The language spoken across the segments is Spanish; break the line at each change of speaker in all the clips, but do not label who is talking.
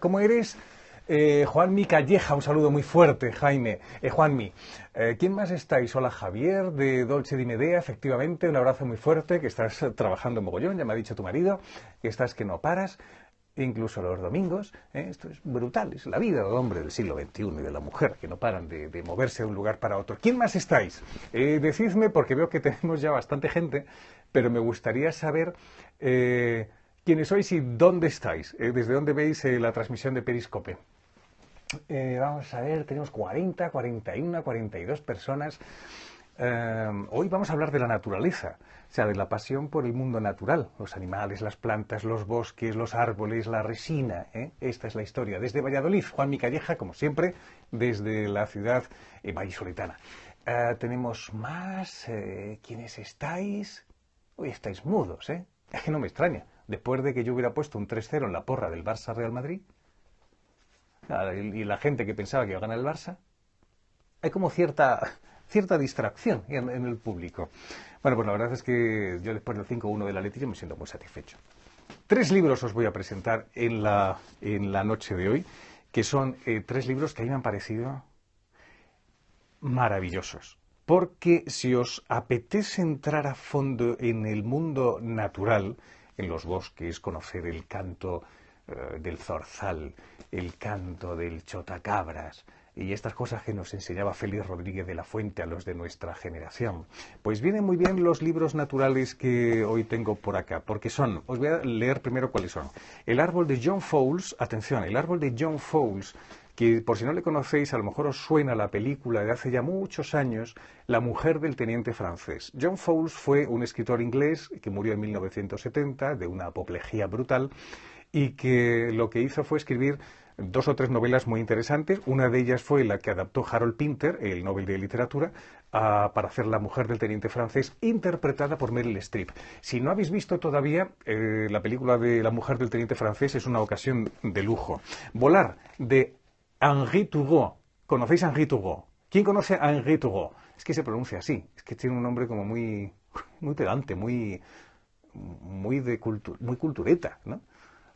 ¿Cómo eres? Juanmi Calleja, un saludo muy fuerte, Jaime. Juanmi, ¿quién más estáis? Hola Javier, de Dolce di Medea, efectivamente, un abrazo muy fuerte, que estás trabajando en mogollón, ya me ha dicho tu marido, que estás que no paras, incluso los domingos. Esto es brutal, es la vida del hombre del siglo XXI y de la mujer, que no paran de moverse de un lugar para otro. ¿Quién más estáis? Decidme, porque veo que tenemos ya bastante gente, pero me gustaría saber... quiénes sois y dónde estáis, desde dónde veis la transmisión de Periscope. Vamos a ver, tenemos 40, 41, 42 personas. Hoy vamos a hablar de la naturaleza, o sea, de la pasión por el mundo natural, los animales, las plantas, los bosques, los árboles, la resina. Esta es la historia. Desde Valladolid, Juanmi Calleja, como siempre, desde la ciudad vallisoletana. Tenemos más. ¿Quiénes estáis? Hoy estáis mudos, ¿eh? Es que no me extraña. Después de que yo hubiera puesto un 3-0 en la porra del Barça-Real Madrid, y la gente que pensaba que iba a ganar el Barça, hay como cierta distracción en el público. Bueno, pues la verdad es que yo después del 5-1 del Atleti me siento muy satisfecho. 3 libros os voy a presentar en la noche de hoy, que son 3 libros que a mí me han parecido maravillosos. Porque si os apetece entrar a fondo en el mundo natural, en los bosques, conocer el canto del zorzal, el canto del chotacabras y estas cosas que nos enseñaba Félix Rodríguez de la Fuente a los de nuestra generación, pues vienen muy bien los libros naturales que hoy tengo por acá, porque son, os voy a leer primero cuáles son. El árbol de John Fowles, atención, el árbol de John Fowles, que por si no le conocéis, a lo mejor os suena la película de hace ya muchos años, La mujer del teniente francés. John Fowles fue un escritor inglés que murió en 1970 de una apoplejía brutal y que lo que hizo fue escribir 2 o 3 novelas muy interesantes. Una de ellas fue la que adaptó Harold Pinter, el Nobel de Literatura, para hacer La mujer del teniente francés, interpretada por Meryl Streep. Si no habéis visto todavía la película de La mujer del teniente francés, es una ocasión de lujo. Volar, de Henri Turgot. ¿Conocéis a Henri Turgot? ¿Quién conoce a Henri Turgot? Es que se pronuncia así, es que tiene un nombre como muy pedante, muy cultureta, ¿no?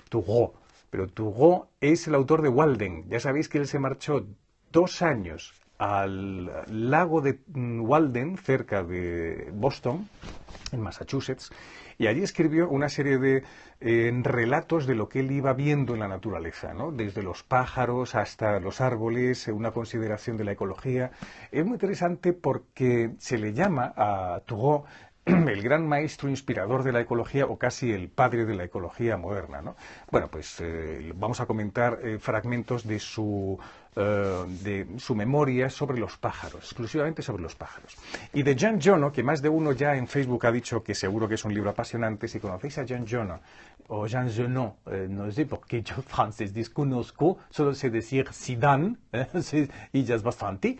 Turgot. Pero Turgot es el autor de Walden. Ya sabéis que él se marchó 2 años al lago de Walden, cerca de Boston, en Massachusetts, y allí escribió una serie de relatos de lo que él iba viendo en la naturaleza, ¿no? Desde los pájaros hasta los árboles, una consideración de la ecología. Es muy interesante porque se le llama a Turgot el gran maestro inspirador de la ecología o casi el padre de la ecología moderna, ¿no? Bueno, pues vamos a comentar fragmentos de su memoria sobre los pájaros, exclusivamente sobre los pájaros. Y de Jean Genot, que más de uno ya en Facebook ha dicho que seguro que es un libro apasionante. Si conocéis a Jean Genot o Jean Genot, no sé por qué yo francés desconozco, solo sé decir Zidane, y ya es bastante.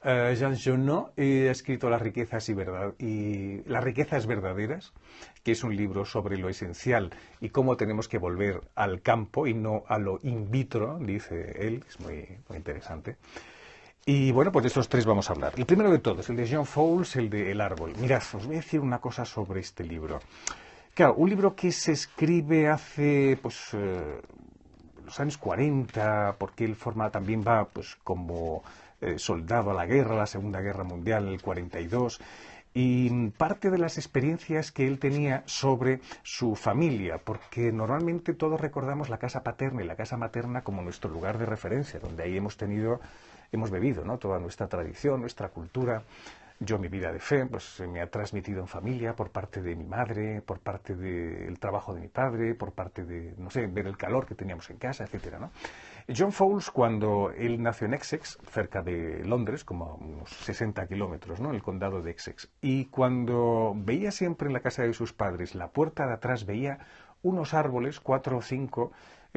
Jean Genot ha escrito Las riquezas y Las riquezas verdaderas, que es un libro sobre lo esencial y cómo tenemos que volver al campo y no a lo in vitro, dice él, es muy interesante. Y bueno, pues de estos 3 vamos a hablar. El primero de todos, el de John Fowles, el de El árbol. Mirad, os voy a decir una cosa sobre este libro. Claro, un libro que se escribe hace, pues, los años 40, porque él también va, pues, como soldado a la guerra, la Segunda Guerra Mundial, en el 42, y parte de las experiencias que él tenía sobre su familia, porque normalmente todos recordamos la casa paterna y la casa materna como nuestro lugar de referencia, donde ahí hemos bebido, ¿no? Toda nuestra tradición, nuestra cultura. Yo mi vida de fe pues me ha transmitido en familia por parte de mi madre, por parte del trabajo de mi padre, por parte de, no sé, ver el calor que teníamos en casa, etcétera, ¿no? John Fowles, cuando él nació en Essex, cerca de Londres, como a unos 60 kilómetros, ¿no? En el condado de Essex, y cuando veía siempre en la casa de sus padres, la puerta de atrás veía unos árboles, 4 o 5,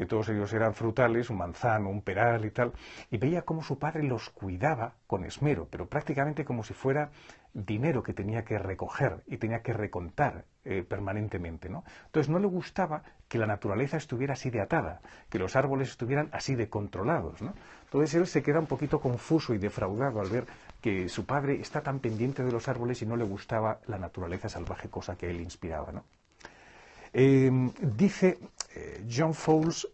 todos ellos eran frutales, un manzano, un peral y tal, y veía cómo su padre los cuidaba con esmero, pero prácticamente como si fuera dinero que tenía que recoger y tenía que recontar permanentemente, ¿no? Entonces no le gustaba que la naturaleza estuviera así de atada, que los árboles estuvieran así de controlados, ¿no? Entonces él se queda un poquito confuso y defraudado al ver que su padre está tan pendiente de los árboles y no le gustaba la naturaleza salvaje, cosa que él inspiraba, ¿no? Dice John Fowles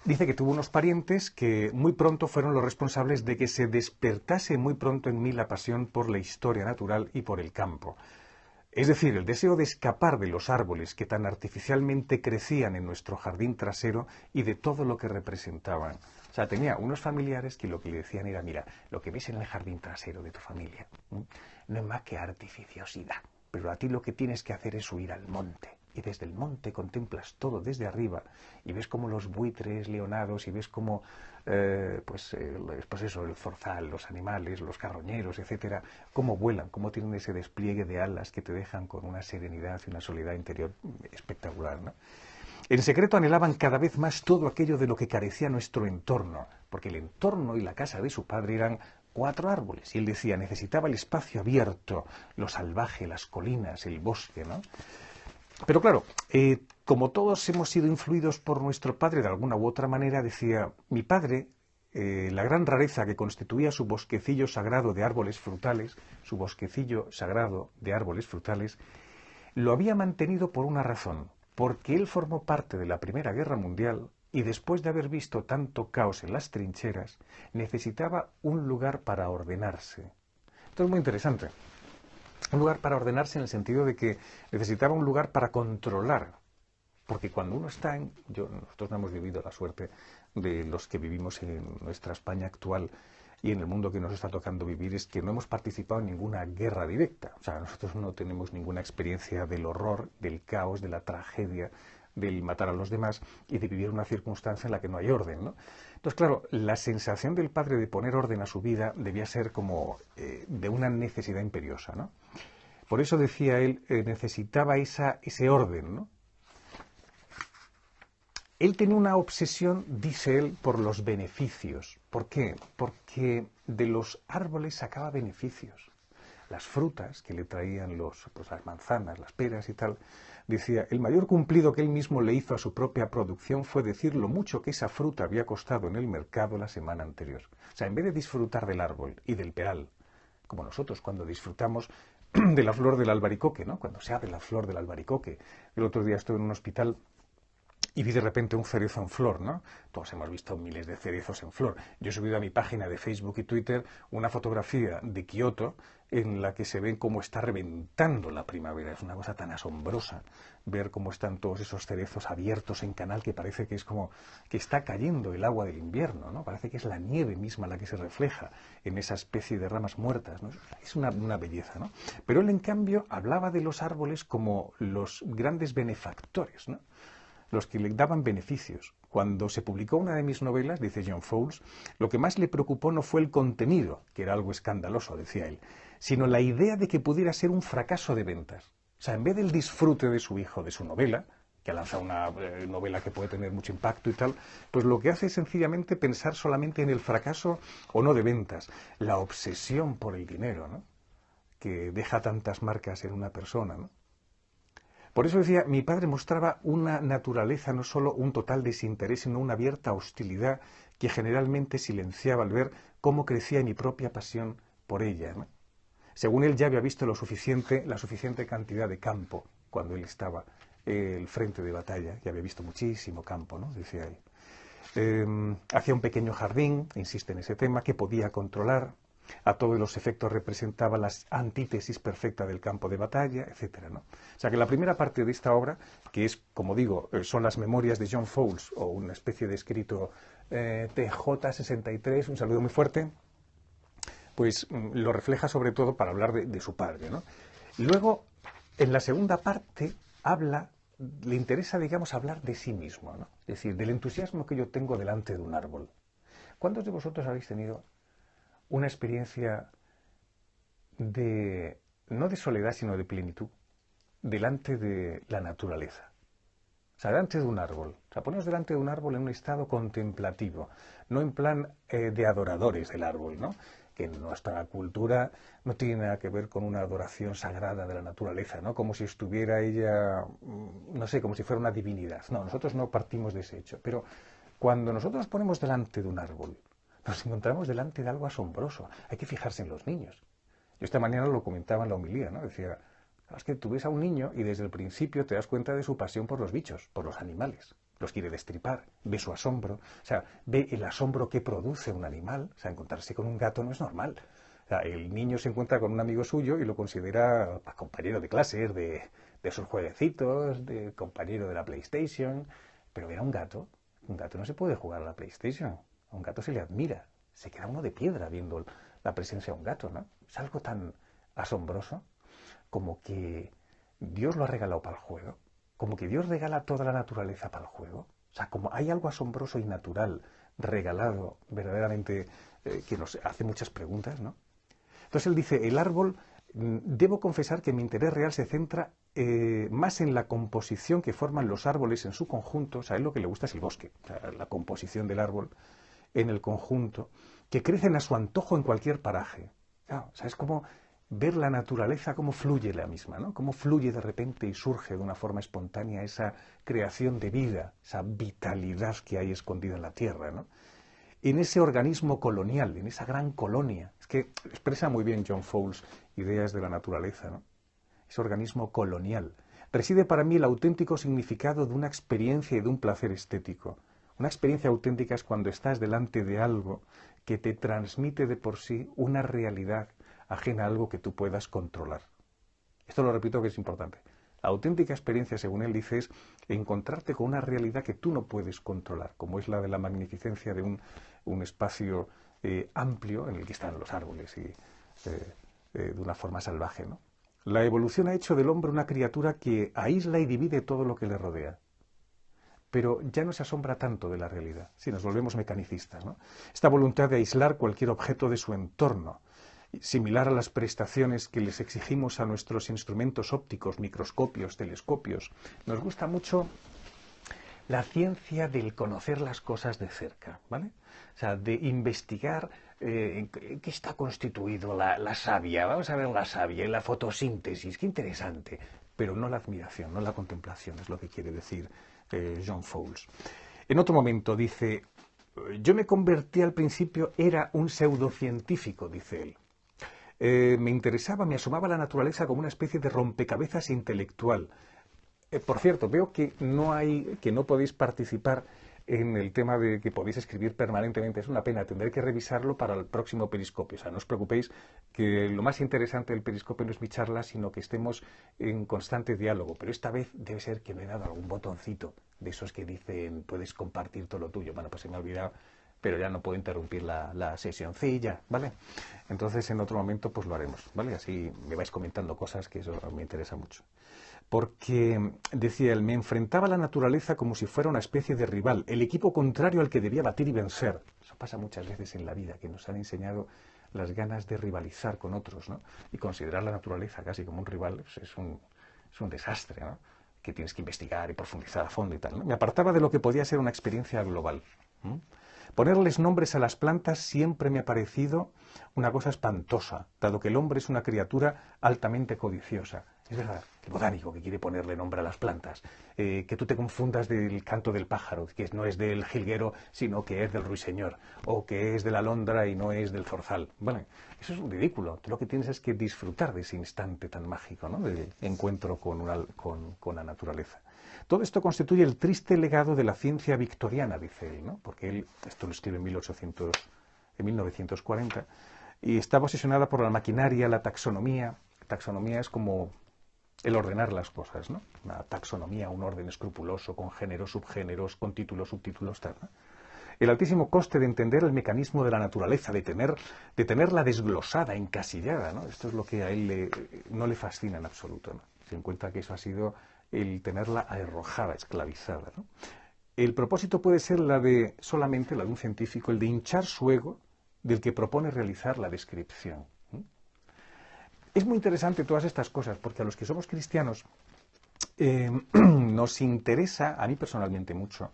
Dice que tuvo unos parientes que muy pronto fueron los responsables de que se despertase muy pronto en mí la pasión por la historia natural y por el campo. Es decir, el deseo de escapar de los árboles que tan artificialmente crecían en nuestro jardín trasero y de todo lo que representaban. O sea, tenía unos familiares que lo que le decían era, mira, lo que ves en el jardín trasero de tu familia no es más que artificiosidad, pero a ti lo que tienes que hacer es subir al monte. Y desde el monte contemplas todo desde arriba y ves como los buitres leonados y ves como pues eso, el zorzal, los animales, los carroñeros, etcétera, cómo vuelan, cómo tienen ese despliegue de alas que te dejan con una serenidad y una soledad interior espectacular, ¿no? En secreto anhelaban cada vez más todo aquello de lo que carecía nuestro entorno, porque el entorno y la casa de su padre eran 4 árboles, y él decía, necesitaba el espacio abierto, lo salvaje, las colinas, el bosque, ¿no? Pero claro, como todos hemos sido influidos por nuestro padre de alguna u otra manera, decía, mi padre, la gran rareza que constituía su bosquecillo sagrado de árboles frutales, lo había mantenido por una razón, porque él formó parte de la Primera Guerra Mundial y después de haber visto tanto caos en las trincheras, necesitaba un lugar para ordenarse. Esto es muy interesante. Un lugar para ordenarse en el sentido de que necesitaba un lugar para controlar. Porque cuando uno está en... nosotros no hemos vivido la suerte de los que vivimos en nuestra España actual y en el mundo que nos está tocando vivir, es que no hemos participado en ninguna guerra directa. O sea, nosotros no tenemos ninguna experiencia del horror, del caos, de la tragedia, del matar a los demás y de vivir una circunstancia en la que no hay orden, ¿no? Entonces, claro, la sensación del padre de poner orden a su vida debía ser como de una necesidad imperiosa, ¿no? Por eso decía él, necesitaba ese orden, ¿no? Él tenía una obsesión, dice él, por los beneficios. ¿Por qué? Porque de los árboles sacaba beneficios. Las frutas que le traían pues las manzanas, las peras y tal, decía, el mayor cumplido que él mismo le hizo a su propia producción fue decir lo mucho que esa fruta había costado en el mercado la semana anterior. O sea, en vez de disfrutar del árbol y del peral, como nosotros cuando disfrutamos de la flor del albaricoque, ¿no? Cuando se abre la flor del albaricoque. El otro día estuve en un hospital y vi de repente un cerezo en flor, ¿no? Todos hemos visto miles de cerezos en flor. Yo he subido a mi página de Facebook y Twitter una fotografía de Kioto en la que se ve cómo está reventando la primavera. Es una cosa tan asombrosa ver cómo están todos esos cerezos abiertos en canal que parece que es como que está cayendo el agua del invierno, ¿no? Parece que es la nieve misma la que se refleja en esa especie de ramas muertas, ¿no? Es una belleza, ¿no? Pero él, en cambio, hablaba de los árboles como los grandes benefactores, ¿no? Los que le daban beneficios. Cuando se publicó una de mis novelas, dice John Fowles, lo que más le preocupó no fue el contenido, que era algo escandaloso, decía él, sino la idea de que pudiera ser un fracaso de ventas. O sea, en vez del disfrute de su hijo, de su novela, que ha lanzado una novela que puede tener mucho impacto y tal, pues lo que hace es sencillamente pensar solamente en el fracaso o no de ventas, la obsesión por el dinero, ¿no? Que deja tantas marcas en una persona, ¿no? Por eso decía, mi padre mostraba una naturaleza, no solo un total desinterés, sino una abierta hostilidad que generalmente silenciaba al ver cómo crecía mi propia pasión por ella, ¿no? Según él ya había visto la suficiente cantidad de campo cuando él estaba el frente de batalla, ya había visto muchísimo campo, ¿no? Decía él. Hacía un pequeño jardín, insiste en ese tema, que podía controlar. A todos los efectos representaba la antítesis perfecta del campo de batalla, etcétera, ¿no? O sea que la primera parte de esta obra, que es, como digo, son las memorias de John Fowles, o una especie de escrito TJ63, un saludo muy fuerte, pues lo refleja sobre todo para hablar de su padre, ¿no? Luego, en la segunda parte, le interesa, digamos, hablar de sí mismo, ¿no? Es decir, del entusiasmo que yo tengo delante de un árbol. ¿Cuántos de vosotros habéis tenido una experiencia no de soledad, sino de plenitud, delante de la naturaleza? O sea, delante de un árbol. O sea, poneros delante de un árbol en un estado contemplativo, no en plan de adoradores del árbol, ¿no? Que en nuestra cultura no tiene nada que ver con una adoración sagrada de la naturaleza, ¿no? Como si estuviera ella, no sé, como si fuera una divinidad. No, nosotros no partimos de ese hecho. Pero cuando nosotros nos ponemos delante de un árbol, nos encontramos delante de algo asombroso. Hay que fijarse en los niños. Yo esta mañana lo comentaba en la homilía, ¿no? Decía, es que tú ves a un niño y desde el principio te das cuenta de su pasión por los bichos, por los animales. los quiere destripar, ve su asombro, o sea, ve el asombro que produce un animal, o sea, encontrarse con un gato no es normal. O sea, el niño se encuentra con un amigo suyo y lo considera pues, compañero de clases, de sus jueguecitos, de compañero de la PlayStation, pero ver a un gato no se puede jugar a la PlayStation, a un gato se le admira, se queda uno de piedra viendo la presencia de un gato, ¿no? Es algo tan asombroso como que Dios lo ha regalado para el juego, como que Dios regala toda la naturaleza para el juego. O sea, como hay algo asombroso y natural regalado verdaderamente que nos hace muchas preguntas, ¿no? Entonces él dice, el árbol, debo confesar que mi interés real se centra más en la composición que forman los árboles en su conjunto, o sea, a él lo que le gusta es el bosque, o sea, la composición del árbol en el conjunto, que crecen a su antojo en cualquier paraje. Claro, o sea, es como ver la naturaleza, cómo fluye la misma, ¿no? Cómo fluye de repente y surge de una forma espontánea esa creación de vida, esa vitalidad que hay escondida en la tierra, ¿no? En ese organismo colonial, en esa gran colonia. Es que expresa muy bien John Fowles ideas de la naturaleza, ¿no? Ese organismo colonial. Reside para mí el auténtico significado de una experiencia y de un placer estético. Una experiencia auténtica es cuando estás delante de algo que te transmite de por sí una realidad ajena a algo que tú puedas controlar. Esto lo repito que es importante. La auténtica experiencia, según él dice, es encontrarte con una realidad que tú no puedes controlar, como es la de la magnificencia de un espacio amplio en el que están los árboles y de una forma salvaje, ¿no? La evolución ha hecho del hombre una criatura que aísla y divide todo lo que le rodea. Pero ya no se asombra tanto de la realidad, si nos volvemos mecanicistas, ¿no? Esta voluntad de aislar cualquier objeto de su entorno, similar a las prestaciones que les exigimos a nuestros instrumentos ópticos, microscopios, telescopios. Nos gusta mucho la ciencia del conocer las cosas de cerca, ¿vale? O sea, de investigar en qué está constituido la savia. Vamos a ver la savia y la fotosíntesis, qué interesante. Pero no la admiración, no la contemplación, es lo que quiere decir John Fowles. En otro momento dice, yo me convertí al principio, era un pseudocientífico, dice él. Me interesaba, me asomaba a la naturaleza como una especie de rompecabezas intelectual. Por cierto, veo que no podéis participar en el tema de que podéis escribir permanentemente. Es una pena, tendré que revisarlo para el próximo periscopio. O sea, no os preocupéis, que lo más interesante del periscopio no es mi charla, sino que estemos en constante diálogo. Pero esta vez debe ser que me he dado algún botoncito de esos que dicen puedes compartir todo lo tuyo. Bueno, pues se me ha olvidado, pero ya no puedo interrumpir la sesioncilla, ¿vale? Entonces en otro momento pues lo haremos, ¿vale? Así me vais comentando cosas que eso me interesa mucho. Porque, decía él, me enfrentaba a la naturaleza como si fuera una especie de rival, el equipo contrario al que debía batir y vencer. Eso pasa muchas veces en la vida, que nos han enseñado las ganas de rivalizar con otros, ¿no? Y considerar la naturaleza casi como un rival pues es un desastre, ¿no? Que tienes que investigar y profundizar a fondo y tal, ¿no? Me apartaba de lo que podía ser una experiencia global. Ponerles nombres a las plantas siempre me ha parecido una cosa espantosa, dado que el hombre es una criatura altamente codiciosa. Es verdad, el botánico que quiere ponerle nombre a las plantas, que tú te confundas del canto del pájaro, que no es del jilguero, sino que es del ruiseñor, o que es de la alondra y no es del zorzal. Vale, eso es un ridículo. Tú lo que tienes es que disfrutar de ese instante tan mágico, ¿no? Del encuentro con la naturaleza. Todo esto constituye el triste legado de la ciencia victoriana, dice él, ¿no? Porque él, esto lo escribe en 1940, y estaba obsesionada por la maquinaria, la taxonomía. Taxonomía es como el ordenar las cosas, ¿no? Una taxonomía, un orden escrupuloso, con géneros, subgéneros, con títulos, subtítulos, tal, ¿no? El altísimo coste de entender el mecanismo de la naturaleza, de tenerla desglosada, encasillada, ¿no? Esto es lo que a él no le fascina en absoluto, ¿no? Se encuentra que eso ha sido el tenerla arrojada, esclavizada, ¿no? El propósito puede ser solamente la de un científico, el de hinchar su ego del que propone realizar la descripción. Es muy interesante todas estas cosas, porque a los que somos cristianos nos interesa, a mí personalmente mucho,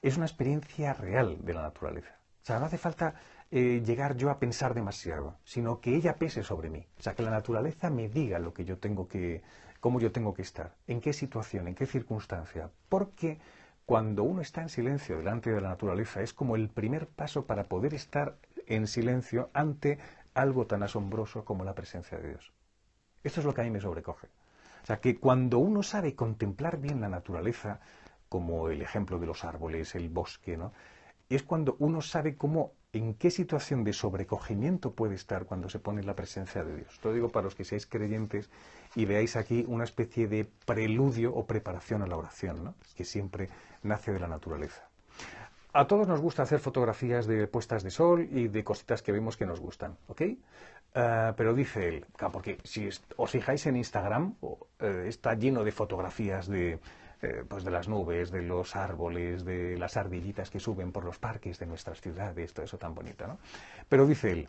es una experiencia real de la naturaleza. O sea, no hace falta llegar yo a pensar demasiado, sino que ella pese sobre mí. O sea, que la naturaleza me diga lo que yo tengo cómo yo tengo que estar, en qué situación, en qué circunstancia. Porque cuando uno está en silencio delante de la naturaleza es como el primer paso para poder estar en silencio ante algo tan asombroso como la presencia de Dios. Esto es lo que a mí me sobrecoge. O sea, que cuando uno sabe contemplar bien la naturaleza, como el ejemplo de los árboles, el bosque, ¿no? Es cuando uno sabe cómo, en qué situación de sobrecogimiento puede estar cuando se pone en la presencia de Dios. Lo digo para los que seáis creyentes y veáis aquí una especie de preludio o preparación a la oración, ¿no? Que siempre nace de la naturaleza. A todos nos gusta hacer fotografías de puestas de sol y de cositas que vemos que nos gustan, ¿ok? Pero dice él, claro, porque si os fijáis en Instagram, está lleno de fotografías pues de las nubes, de los árboles, de las ardillitas que suben por los parques de nuestras ciudades, todo eso tan bonito, ¿no? Pero dice él,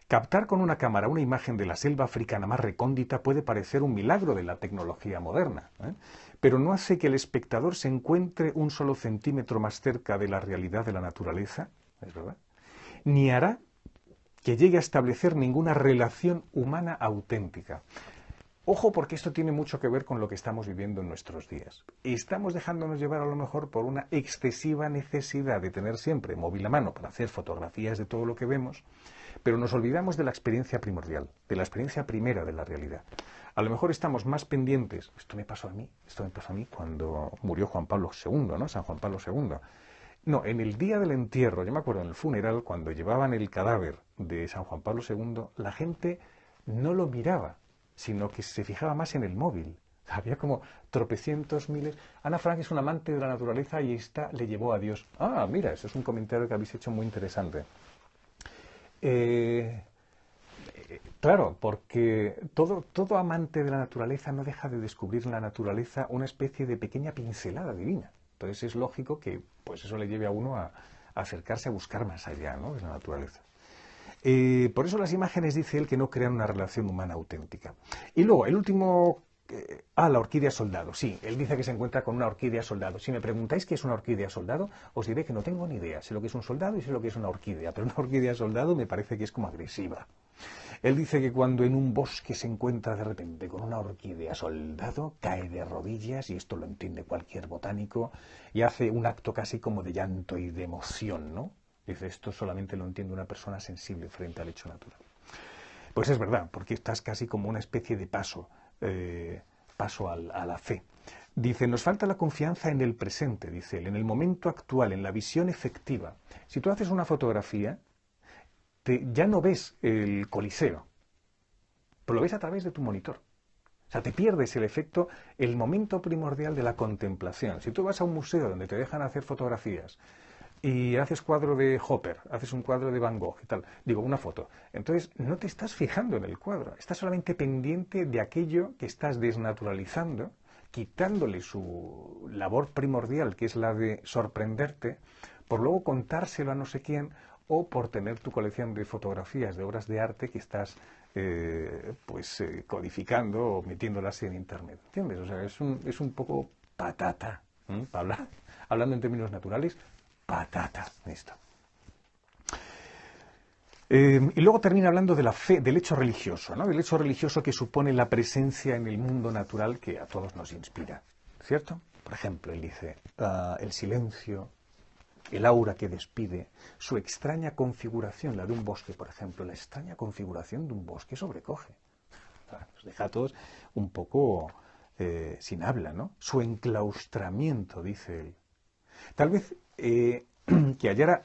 captar con una cámara una imagen de la selva africana más recóndita puede parecer un milagro de la tecnología moderna, ¿eh? Pero no hace que el espectador se encuentre un solo centímetro más cerca de la realidad de la naturaleza, ¿es verdad? Ni hará que llegue a establecer ninguna relación humana auténtica. Ojo, porque esto tiene mucho que ver con lo que estamos viviendo en nuestros días. Estamos dejándonos llevar a lo mejor por una excesiva necesidad de tener siempre móvil a mano para hacer fotografías de todo lo que vemos, pero nos olvidamos de la experiencia primordial, de la experiencia primera de la realidad. A lo mejor estamos más pendientes, esto me pasó a mí cuando murió Juan Pablo II, ¿no? San Juan Pablo II. No, en el día del entierro, yo me acuerdo en el funeral, cuando llevaban el cadáver de San Juan Pablo II, la gente no lo miraba, sino que se fijaba más en el móvil. Había como tropecientos miles. Ana Frank es un amante de la naturaleza y esta le llevó a Dios. Ah, mira, eso es un comentario que habéis hecho muy interesante. Claro, porque todo amante de la naturaleza no deja de descubrir en la naturaleza una especie de pequeña pincelada divina. Entonces es lógico que pues eso le lleve a uno a acercarse a buscar más allá, ¿no? De la naturaleza. Por eso las imágenes, dice él, que no crean una relación humana auténtica. Y luego, el último... la orquídea soldado. Sí, él dice que se encuentra con una orquídea soldado. Si me preguntáis qué es una orquídea soldado, os diré que no tengo ni idea. Sé lo que es un soldado y sé lo que es una orquídea, pero una orquídea soldado me parece que es como agresiva. Él dice que cuando en un bosque se encuentra de repente con una orquídea soldado, cae de rodillas, y esto lo entiende cualquier botánico, y hace un acto casi como de llanto y de emoción, ¿no? Dice, esto solamente lo entiende una persona sensible frente al hecho natural. Pues es verdad, porque estás casi como una especie de paso a la fe. Dice, nos falta la confianza en el presente, dice él, en el momento actual, en la visión efectiva. Si tú haces una fotografía, ya no ves el Coliseo, pero lo ves a través de tu monitor. O sea, te pierdes el efecto, el momento primordial de la contemplación. Si tú vas a un museo donde te dejan hacer fotografías y haces cuadro de Hopper, haces un cuadro de Van Gogh y tal, digo, una foto, entonces no te estás fijando en el cuadro, estás solamente pendiente de aquello que estás desnaturalizando, quitándole su labor primordial, que es la de sorprenderte, por luego contárselo a no sé quién, o por tener tu colección de fotografías de obras de arte que estás codificando o metiéndolas en internet. ¿Entiendes? O sea, es un poco patata, hablando en términos naturales, patata esto. Y luego termina hablando de la fe, del hecho religioso, ¿no? Del hecho religioso que supone la presencia en el mundo natural que a todos nos inspira, ¿cierto? Por ejemplo, él dice, el silencio, el aura que despide, su extraña configuración, la de un bosque, por ejemplo, la extraña configuración de un bosque sobrecoge. Nos deja a todos un poco sin habla, ¿no? Su enclaustramiento, dice él. Tal vez que hallara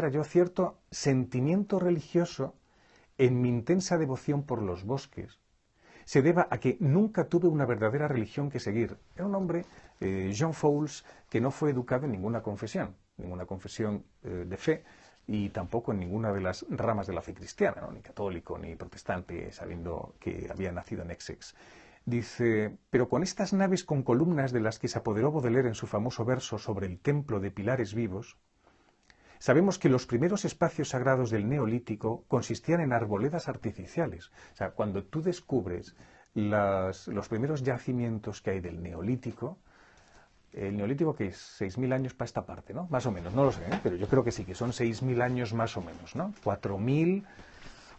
yo cierto sentimiento religioso en mi intensa devoción por los bosques, se deba a que nunca tuve una verdadera religión que seguir. Era un hombre, Jean Fouls, que no fue educado en ninguna confesión de fe, y tampoco en ninguna de las ramas de la fe cristiana, ¿no? Ni católico, ni protestante, sabiendo que había nacido en Essex. Dice, pero con estas naves con columnas de las que se apoderó Baudelaire en su famoso verso sobre el templo de pilares vivos, sabemos que los primeros espacios sagrados del Neolítico consistían en arboledas artificiales. O sea, cuando tú descubres los primeros yacimientos que hay del Neolítico, el Neolítico que es 6.000 años para esta parte, ¿no? Más o menos, no lo sé, pero yo creo que sí, que son 6.000 años más o menos, ¿no? 4.000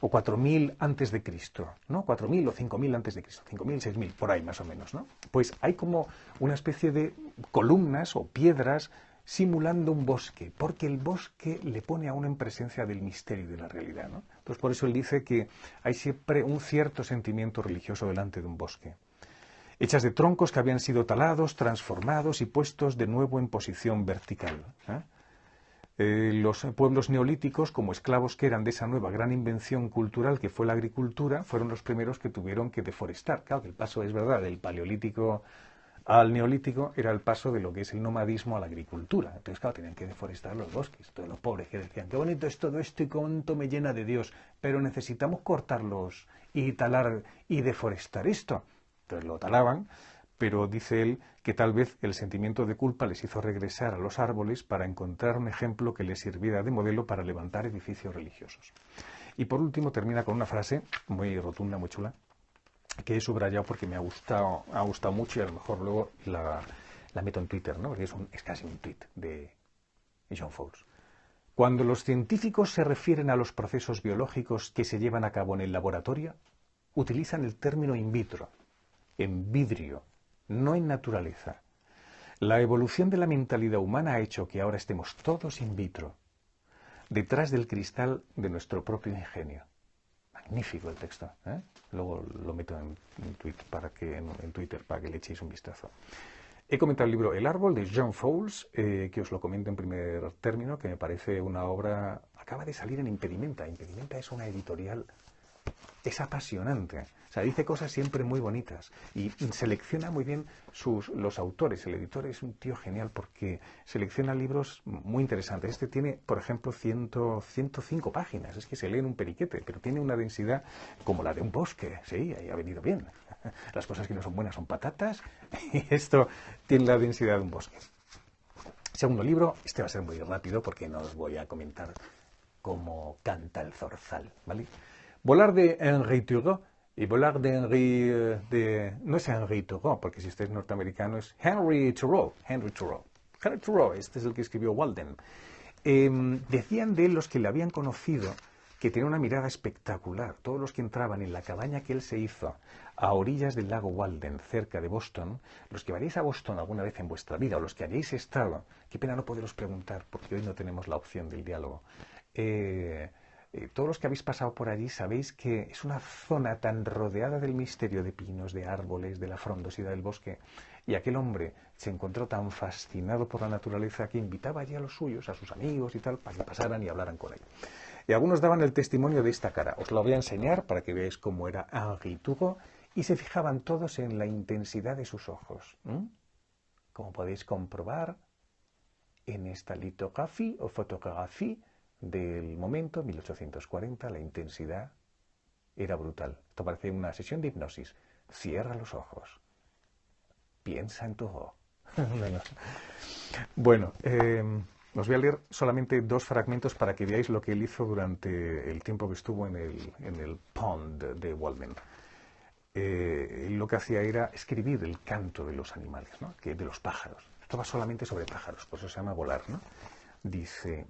o 4.000 antes de Cristo, ¿no? 4.000 o 5.000 antes de Cristo, 5.000, 6.000, por ahí más o menos, ¿no? Pues hay como una especie de columnas o piedras simulando un bosque, porque el bosque le pone a uno en presencia del misterio y de la realidad, ¿no? Entonces por eso él dice que hay siempre un cierto sentimiento religioso delante de un bosque. hechas de troncos que habían sido talados, transformados y puestos de nuevo en posición vertical. Los pueblos neolíticos, como esclavos que eran de esa nueva gran invención cultural que fue la agricultura, fueron los primeros que tuvieron que deforestar. Claro que el paso, es verdad, del paleolítico al neolítico era el paso de lo que es el nomadismo a la agricultura. Entonces, claro, tenían que deforestar los bosques. Todos los pobres que decían, qué bonito es todo esto y cuánto me llena de Dios, pero necesitamos cortarlos y talar y deforestar esto. Entonces lo talaban, pero dice él que tal vez el sentimiento de culpa les hizo regresar a los árboles para encontrar un ejemplo que les sirviera de modelo para levantar edificios religiosos. Y por último termina con una frase muy rotunda, muy chula, que he subrayado porque me ha gustado mucho y a lo mejor luego la meto en Twitter, ¿no? Porque es casi un tweet de John Fowles. Cuando los científicos se refieren a los procesos biológicos que se llevan a cabo en el laboratorio, utilizan el término in vitro, en vidrio, no en naturaleza. La evolución de la mentalidad humana ha hecho que ahora estemos todos in vitro, detrás del cristal de nuestro propio ingenio. Magnífico el texto, ¿eh? Luego lo meto en Twitter para que le echéis un vistazo. He comentado el libro El árbol de John Fowles, que os lo comento en primer término, que me parece una obra... Acaba de salir en Impedimenta. Impedimenta es una editorial... Es apasionante. O sea, dice cosas siempre muy bonitas y selecciona muy bien los autores. El editor es un tío genial porque selecciona libros muy interesantes. Este tiene, por ejemplo, 105 páginas. Es que se lee en un periquete, pero tiene una densidad como la de un bosque. Sí, ahí ha venido bien. Las cosas que no son buenas son patatas y esto tiene la densidad de un bosque. Segundo libro, este va a ser muy rápido porque no os voy a comentar cómo canta el zorzal, ¿vale? Volar de Henry Thoreau y volar de no es Henry Thoreau, porque si usted es norteamericano es Henry Thoreau. Henry Thoreau, este es el que escribió Walden. Decían de él los que le habían conocido que tenía una mirada espectacular. Todos los que entraban en la cabaña que él se hizo a orillas del lago Walden, cerca de Boston, los que vayáis a Boston alguna vez en vuestra vida o los que hayáis estado, qué pena no poderos preguntar porque hoy no tenemos la opción del diálogo. Todos los que habéis pasado por allí sabéis que es una zona tan rodeada del misterio de pinos, de árboles, de la frondosidad del bosque. Y aquel hombre se encontró tan fascinado por la naturaleza que invitaba allí a los suyos, a sus amigos y tal, para que pasaran y hablaran con él. Y algunos daban el testimonio de esta cara. Os la voy a enseñar para que veáis cómo era Henry Thoreau y se fijaban todos en la intensidad de sus ojos. Como podéis comprobar en esta litografía o fotografía del momento, 1840, la intensidad era brutal. Esto parece una sesión de hipnosis. Cierra los ojos. Piensa en Thoreau. Bueno, os voy a leer solamente dos fragmentos para que veáis lo que él hizo durante el tiempo que estuvo en el pond de Walden. Lo que hacía era escribir el canto de los animales, ¿no? De los pájaros. Esto va solamente sobre pájaros, por eso se llama volar, ¿no? Dice...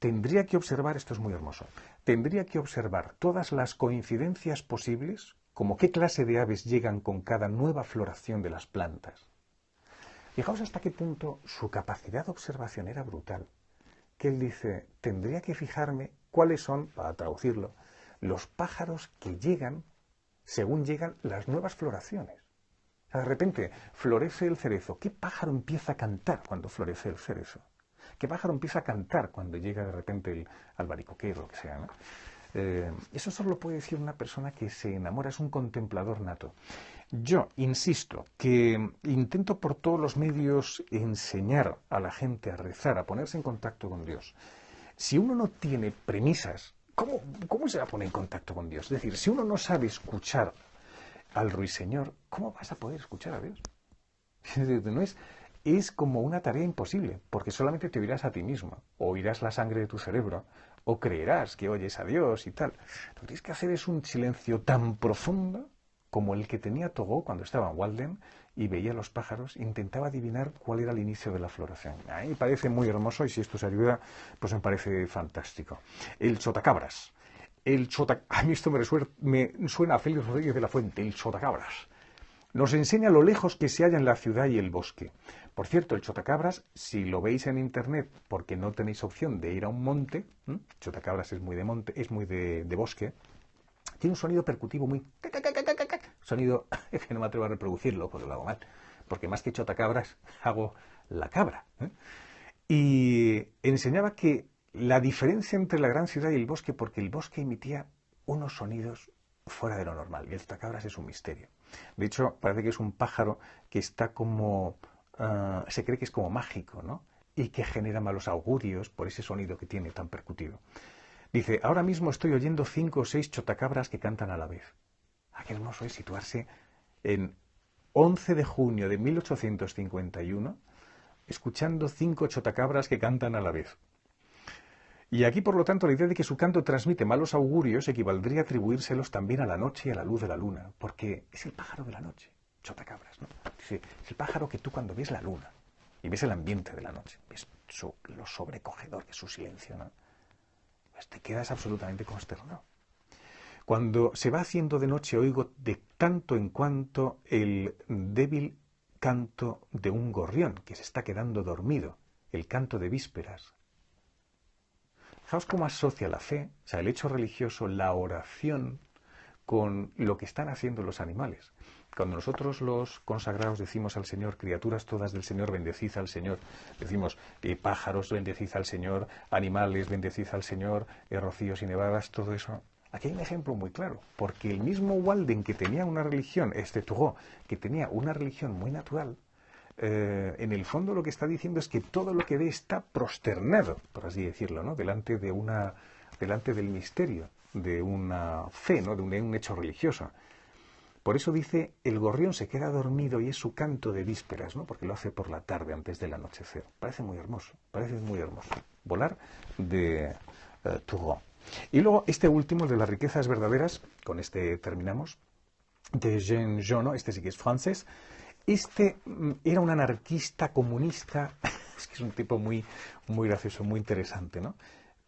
Tendría que observar, esto es muy hermoso, tendría que observar todas las coincidencias posibles, como qué clase de aves llegan con cada nueva floración de las plantas. Fijaos hasta qué punto su capacidad de observación era brutal, que él dice, tendría que fijarme cuáles son, para traducirlo, los pájaros que llegan según llegan las nuevas floraciones. O sea, de repente florece el cerezo. ¿Qué pájaro empieza a cantar cuando florece el cerezo? ¿Qué pájaro empieza a cantar cuando llega de repente el albaricoquero o lo que sea, ¿no? Eso solo lo puede decir una persona que se enamora, es un contemplador nato. Yo insisto que intento por todos los medios enseñar a la gente a rezar, a ponerse en contacto con Dios. Si uno no tiene premisas, ¿cómo se va a poner en contacto con Dios? Es decir, si uno no sabe escuchar al ruiseñor, ¿cómo vas a poder escuchar a Dios? Es como una tarea imposible, porque solamente te oirás a ti mismo, o oirás la sangre de tu cerebro, o creerás que oyes a Dios y tal. Lo que tienes que hacer es un silencio tan profundo como el que tenía Thoreau cuando estaba en Walden y veía los pájaros, intentaba adivinar cuál era el inicio de la floración. A mí me parece muy hermoso y si esto os ayuda, pues me parece fantástico. El chotacabras. A mí esto me suena a Félix Rodríguez de la Fuente, el chotacabras. Nos enseña lo lejos que se halla en la ciudad y el bosque. Por cierto, el chotacabras, si lo veis en internet porque no tenéis opción de ir a un monte, chotacabras es muy de monte, es muy de bosque, tiene un sonido percutivo muy... sonido que no me atrevo a reproducirlo porque lo hago mal, porque más que chotacabras hago la cabra, ¿eh? Y enseñaba que la diferencia entre la gran ciudad y el bosque, porque el bosque emitía unos sonidos fuera de lo normal, y el chotacabras es un misterio. De hecho, parece que es un pájaro que está como, se cree que es como mágico, ¿no? Y que genera malos augurios por ese sonido que tiene tan percutido. Dice, ahora mismo estoy oyendo 5 o 6 chotacabras que cantan a la vez. Ah, qué hermoso es situarse en 11 de junio de 1851, escuchando 5 chotacabras que cantan a la vez. Y aquí, por lo tanto, la idea de que su canto transmite malos augurios equivaldría a atribuírselos también a la noche y a la luz de la luna, porque es el pájaro de la noche, chotacabras, ¿no? Dice, es el pájaro que tú cuando ves la luna y ves el ambiente de la noche, ves lo sobrecogedor que es su silencio, ¿no? Pues te quedas absolutamente consternado. Cuando se va haciendo de noche oigo de tanto en cuanto el débil canto de un gorrión que se está quedando dormido, el canto de vísperas. Fijaos cómo asocia la fe, o sea, el hecho religioso, la oración, con lo que están haciendo los animales. Cuando nosotros los consagrados decimos al Señor, criaturas todas del Señor, bendecid al Señor, decimos pájaros, bendecid al Señor, animales, bendecid al Señor, rocíos y nevadas, todo eso. Aquí hay un ejemplo muy claro, porque el mismo Walden que tenía una religión, Thoreau, que tenía una religión muy natural, en el fondo lo que está diciendo es que todo lo que ve está prosternado, por así decirlo, ¿no? delante del misterio, de una fe, ¿no? de un hecho religioso. Por eso dice, el gorrión se queda dormido y es su canto de vísperas, ¿no? Porque lo hace por la tarde, antes del anochecer. Parece muy hermoso, Volar de Thoreau. Y luego este último, el de las riquezas verdaderas, con este terminamos, de Jean Genot, este sí que es francés. Este era un anarquista comunista, es que es un tipo muy, muy gracioso, muy interesante, ¿no?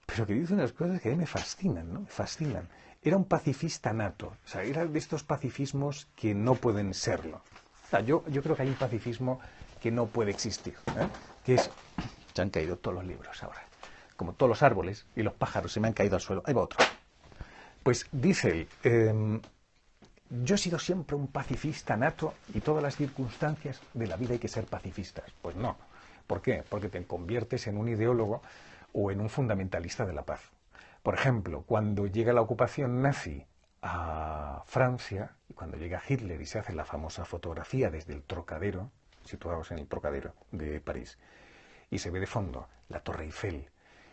Pero que dice unas cosas que a mí me fascinan, ¿no? Me fascinan. Era un pacifista nato, o sea, era de estos pacifismos que no pueden serlo. O sea, yo creo que hay un pacifismo que no puede existir, ¿eh? Que es... Se han caído todos los libros ahora, como todos los árboles y los pájaros se me han caído al suelo. Ahí va otro. Pues dice él... yo he sido siempre un pacifista nato y todas las circunstancias de la vida hay que ser pacifistas. Pues no. ¿Por qué? Porque te conviertes en un ideólogo o en un fundamentalista de la paz. Por ejemplo, cuando llega la ocupación nazi a Francia, y cuando llega Hitler y se hace la famosa fotografía desde el Trocadero, situados en el Trocadero de París, y se ve de fondo la Torre Eiffel,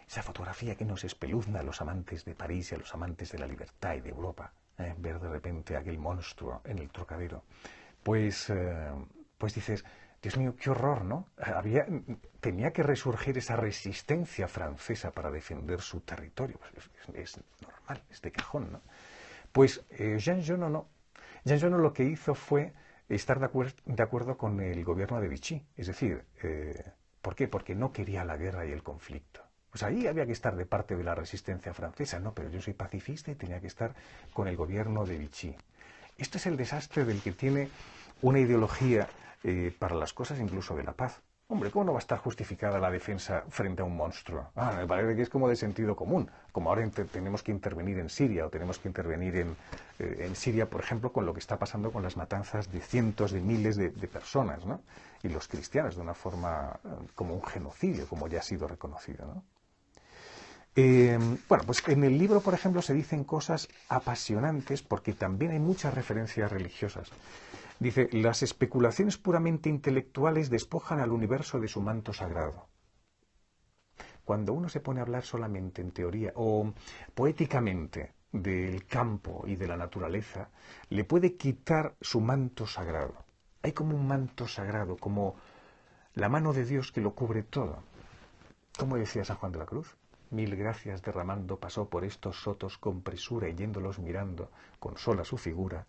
esa fotografía que nos espeluzna a los amantes de París y a los amantes de la libertad y de Europa, ver de repente aquel monstruo en el Trocadero, pues dices, Dios mío, qué horror, ¿no? Tenía que resurgir esa resistencia francesa para defender su territorio. Pues es normal, es de cajón, ¿no? Pues Jean Genot no. Jean Genot lo que hizo fue estar de acuerdo con el gobierno de Vichy. Es decir, ¿por qué? Porque no quería la guerra y el conflicto. Pues ahí había que estar de parte de la resistencia francesa, no, pero yo soy pacifista y tenía que estar con el gobierno de Vichy. Esto es el desastre del que tiene una ideología para las cosas incluso de la paz. Hombre, ¿cómo no va a estar justificada la defensa frente a un monstruo? Me parece que es como de sentido común, como ahora tenemos que intervenir en Siria o tenemos que intervenir en Siria, por ejemplo, con lo que está pasando con las matanzas de cientos de miles de personas, ¿no? Y los cristianos de una forma como un genocidio, como ya ha sido reconocido, ¿no? Bueno, pues en el libro, por ejemplo, se dicen cosas apasionantes porque también hay muchas referencias religiosas. Dice, las especulaciones puramente intelectuales despojan al universo de su manto sagrado. Cuando uno se pone a hablar solamente en teoría o poéticamente del campo y de la naturaleza, le puede quitar su manto sagrado. Hay como un manto sagrado, como la mano de Dios que lo cubre todo. ¿Cómo decía San Juan de la Cruz? 1000 gracias derramando pasó por estos sotos con presura y yéndolos mirando con sola su figura,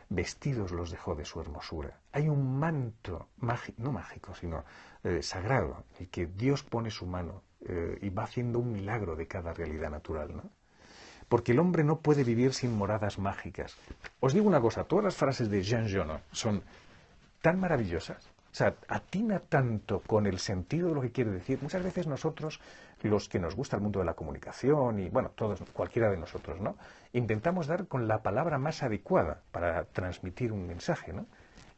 vestidos los dejó de su hermosura. Hay un manto mágico, no mágico, sino sagrado, en el que Dios pone su mano y va haciendo un milagro de cada realidad natural, ¿no? Porque el hombre no puede vivir sin moradas mágicas. Os digo una cosa, todas las frases de Jean Genot son tan maravillosas. O sea, atina tanto con el sentido de lo que quiere decir. Muchas veces nosotros, los que nos gusta el mundo de la comunicación, y bueno, todos, cualquiera de nosotros, ¿no? Intentamos dar con la palabra más adecuada para transmitir un mensaje, ¿no?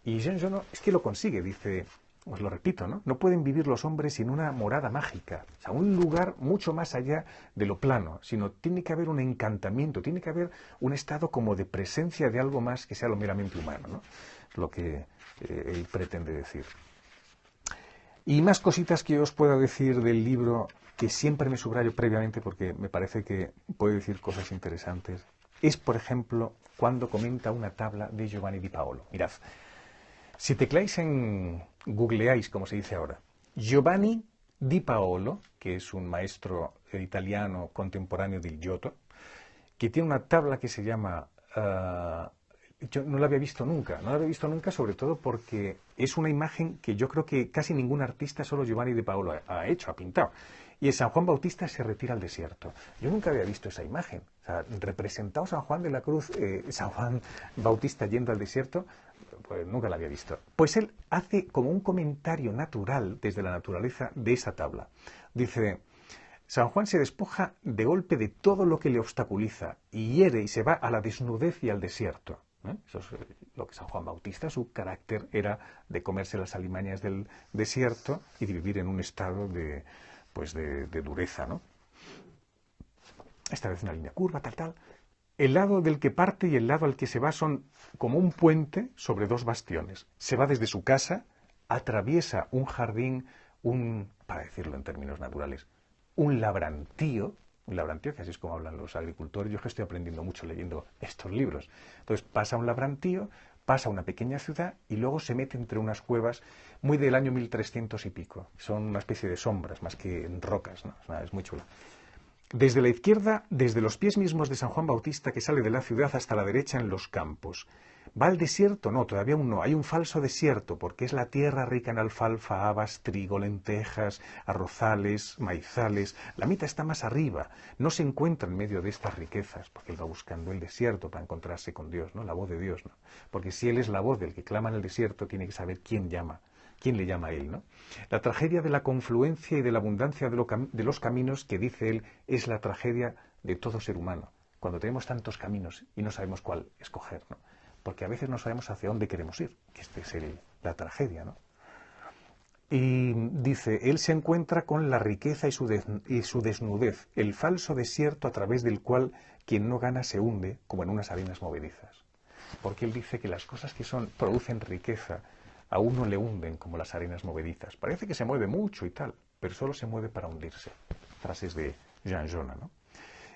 Y Jean Genot es que lo consigue, dice, os lo repito, ¿no? No pueden vivir los hombres sin una morada mágica, o sea, un lugar mucho más allá de lo plano, sino tiene que haber un encantamiento, tiene que haber un estado como de presencia de algo más que sea lo meramente humano, ¿no? Es lo que él pretende decir. Y más cositas que os pueda decir del libro, que siempre me subrayo previamente porque me parece que puede decir cosas interesantes, es, por ejemplo, cuando comenta una tabla de Giovanni di Paolo. Mirad, si tecláis googleáis, como se dice ahora, Giovanni di Paolo, que es un maestro italiano contemporáneo del Giotto, que tiene una tabla que se llama... yo no la había visto nunca, sobre todo porque es una imagen que yo creo que casi ningún artista, solo Giovanni di Paolo, ha hecho, ha pintado. Y es San Juan Bautista se retira al desierto. Yo nunca había visto esa imagen. O sea, representado San Juan de la Cruz, San Juan Bautista yendo al desierto, pues nunca la había visto. Pues él hace como un comentario natural, desde la naturaleza, de esa tabla. Dice, San Juan se despoja de golpe de todo lo que le obstaculiza y hiere y se va a la desnudez y al desierto. Eso es lo que San Juan Bautista, su carácter era de comerse las alimañas del desierto y de vivir en un estado de dureza, ¿no? Esta vez una línea curva, tal. El lado del que parte y el lado al que se va son como un puente sobre dos bastiones. Se va desde su casa, atraviesa un jardín, para decirlo en términos naturales, un labrantío, que así es como hablan los agricultores. Yo que estoy aprendiendo mucho leyendo estos libros. Entonces pasa un labrantío, pasa una pequeña ciudad y luego se mete entre unas cuevas muy del año 1300 y pico. Son una especie de sombras más que rocas, ¿no? Es muy chula. Desde la izquierda, desde los pies mismos de San Juan Bautista, que sale de la ciudad, hasta la derecha en los campos. ¿Va al desierto? No, todavía aún no. Hay un falso desierto, porque es la tierra rica en alfalfa, habas, trigo, lentejas, arrozales, maizales. La mitad está más arriba. No se encuentra en medio de estas riquezas, porque él va buscando el desierto para encontrarse con Dios, ¿no? La voz de Dios, ¿no? Porque si él es la voz del que clama en el desierto, tiene que saber quién le llama a él, ¿no? La tragedia de la confluencia y de la abundancia de los caminos, que dice él, es la tragedia de todo ser humano. Cuando tenemos tantos caminos y no sabemos cuál escoger, ¿no? Porque a veces no sabemos hacia dónde queremos ir, que esta es la tragedia, ¿no? Y dice, él se encuentra con la riqueza y su desnudez, el falso desierto a través del cual quien no gana se hunde como en unas arenas movedizas. Porque él dice que las cosas que producen riqueza a uno le hunden como las arenas movedizas. Parece que se mueve mucho y tal, pero solo se mueve para hundirse. Frases de Jean Genot, ¿no?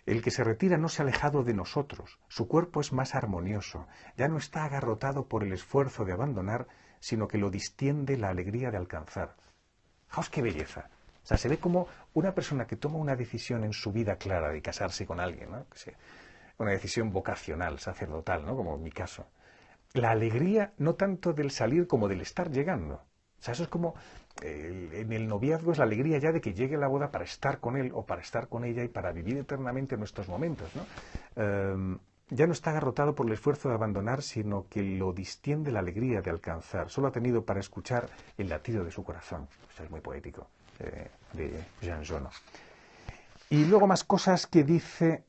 El que se retira no se ha alejado de nosotros. Su cuerpo es más armonioso. Ya no está agarrotado por el esfuerzo de abandonar, sino que lo distiende la alegría de alcanzar. ¡Fijaos qué belleza! O sea, se ve como una persona que toma una decisión en su vida clara de casarse con alguien, ¿no? Una decisión vocacional, sacerdotal, ¿no? Como en mi caso. La alegría no tanto del salir como del estar llegando. O sea, eso es como en el noviazgo es la alegría ya de que llegue la boda para estar con él o para estar con ella y para vivir eternamente nuestros momentos, ¿no? Ya no está agarrotado por el esfuerzo de abandonar, sino que lo distiende la alegría de alcanzar. Solo ha tenido para escuchar el latido de su corazón. Esto es muy poético, de Jean Genot. Y luego más cosas que dice...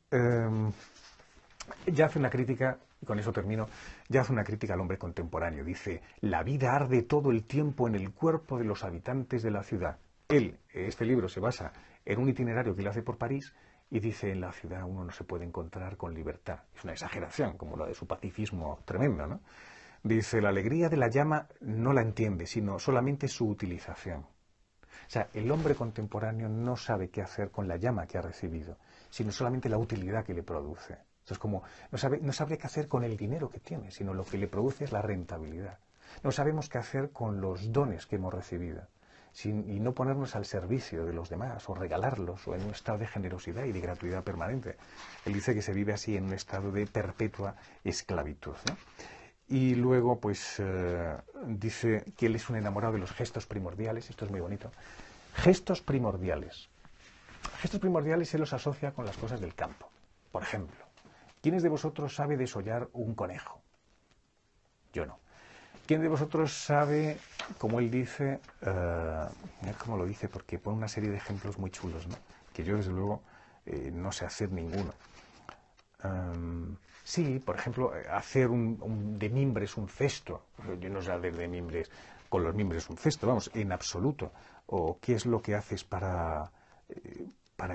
ya hace una crítica, y con eso termino, ya hace una crítica al hombre contemporáneo. Dice, la vida arde todo el tiempo en el cuerpo de los habitantes de la ciudad. Este libro se basa en un itinerario que él hace por París y dice, en la ciudad uno no se puede encontrar con libertad. Es una exageración, como la de su pacifismo tremendo, ¿no? Dice, la alegría de la llama no la entiende, sino solamente su utilización. O sea, el hombre contemporáneo no sabe qué hacer con la llama que ha recibido, sino solamente la utilidad que le produce. Entonces, como no sabe qué hacer con el dinero que tiene, sino lo que le produce es la rentabilidad. No sabemos qué hacer con los dones que hemos recibido y no ponernos al servicio de los demás o regalarlos o en un estado de generosidad y de gratuidad permanente. Él dice que se vive así en un estado de perpetua esclavitud, ¿no? Y luego, pues, dice que él es un enamorado de los gestos primordiales. Esto es muy bonito. Gestos primordiales. Gestos primordiales se los asocia con las cosas del campo. Por ejemplo, ¿quiénes de vosotros sabe desollar un conejo? Yo no. ¿Quién de vosotros sabe como él dice, mirad cómo lo dice, porque pone una serie de ejemplos muy chulos, ¿no? Que yo, desde luego, no sé hacer ninguno. Sí, por ejemplo, hacer de mimbres un cesto. Yo no sé hacer de mimbres, con los mimbres un cesto, vamos, en absoluto. O qué es lo que haces para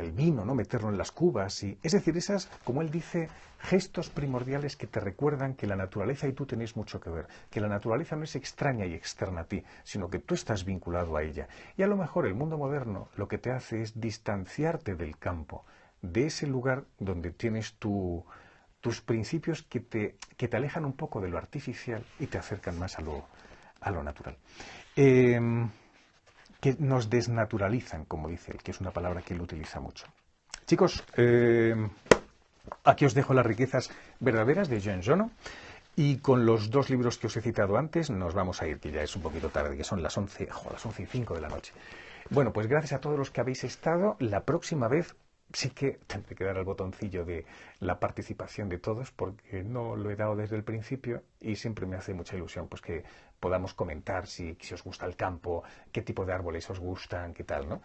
el vino, ¿no? Meterlo en las cubas. Es decir, esas, como él dice, gestos primordiales que te recuerdan que la naturaleza y tú tenéis mucho que ver, que la naturaleza no es extraña y externa a ti, sino que tú estás vinculado a ella. Y a lo mejor el mundo moderno lo que te hace es distanciarte del campo, de ese lugar donde tienes tus principios que te alejan un poco de lo artificial y te acercan más a lo natural. Que nos desnaturalizan, como dice él, que es una palabra que él utiliza mucho. Chicos, aquí os dejo las riquezas verdaderas de Jean Genot, y con los dos libros que os he citado antes nos vamos a ir, que ya es un poquito tarde, que son las 11:05 de la noche. Bueno, pues gracias a todos los que habéis estado. La próxima vez sí que tendré que dar al botoncillo de la participación de todos, porque no lo he dado desde el principio y siempre me hace mucha ilusión pues que podamos comentar si os gusta el campo, qué tipo de árboles os gustan, qué tal, ¿no?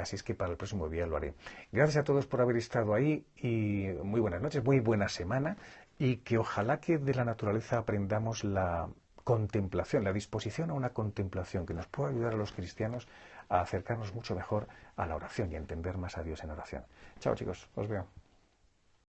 Así es que para el próximo día lo haré. Gracias a todos por haber estado ahí y muy buenas noches, muy buena semana, y que ojalá que de la naturaleza aprendamos la contemplación, la disposición a una contemplación que nos pueda ayudar a los cristianos a acercarnos mucho mejor a la oración y a entender más a Dios en oración. Chao, chicos, os veo.